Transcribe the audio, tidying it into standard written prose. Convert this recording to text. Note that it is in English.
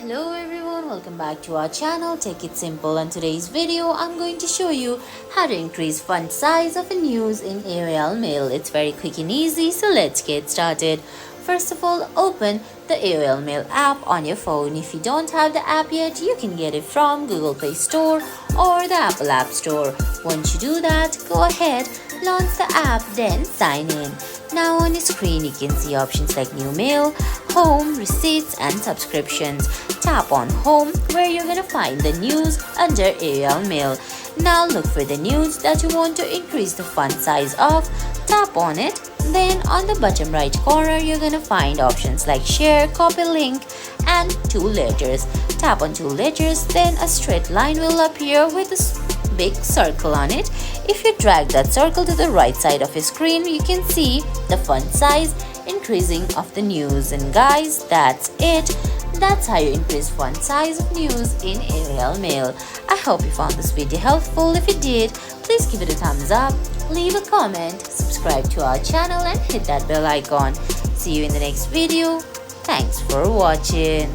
Hello everyone, welcome back to our channel Take It Simple. On today's video I'm going to show you how to increase font size of a news in AOL Mail. It's very quick and easy, so let's get started. First of all, open the AOL Mail app on your phone. If you don't have the app yet, you can get it from Google Play Store or the Apple App Store. Once you do that, go ahead, launch the app, then sign in. Now on your screen you can see options like New Mail, Home, Receipts and Subscriptions. Tap on Home where you're gonna find the news under AOL Mail. Now look for the news that you want to increase the font size of. Tap on it. Then on the bottom right corner you're gonna find options like Share, Copy Link and 2 letters. Tap on 2 letters, then a straight line will appear with a big circle on it. If you drag that circle to the right side of your screen, you can see the font size increasing of the news. And guys, that's it. That's how you increase font size of news in AOL Mail. I hope you found this video helpful. If you did, please give it a thumbs up, leave a comment, subscribe to our channel and hit that bell icon. See you in the next video. Thanks for watching.